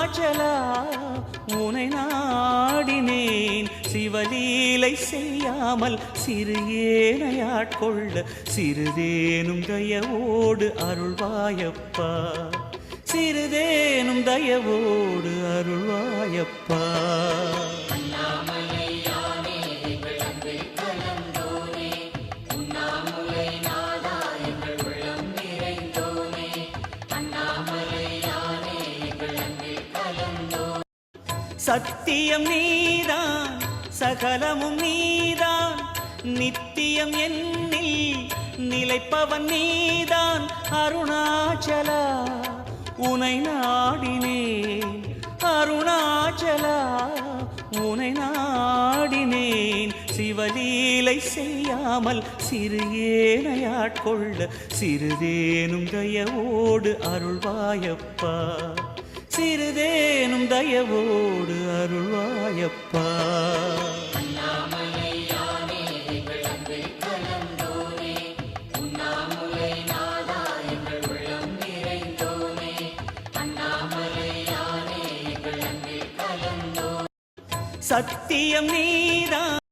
அருணாச்சலா உனை நாடினேன் சிவலீலை செய்யாமல் சிறு ஏனையாட்கொள்ள சிறிதேனும் தயவோடு அருள்வாயப்பா சிறிதேனும் தயவோடு அருள்வாயப்பா சத்தியம் நீதான் சகலமும் நீதான் நித்தியம் என்னில் நிலைப்பவன் நீதான் அருணாச்சலா உனை நாடினேன் அருணாச்சலா உனை நாடினேன் சிவலீலை செய்யாமல் சிறு ஏனையாட்கொள்ள சிறிதேனும் தயவோடு அருள்வாயப்பா சிறிதேனும் தயவோடு அருள்வாயப்பா சத்தியம் நீதான்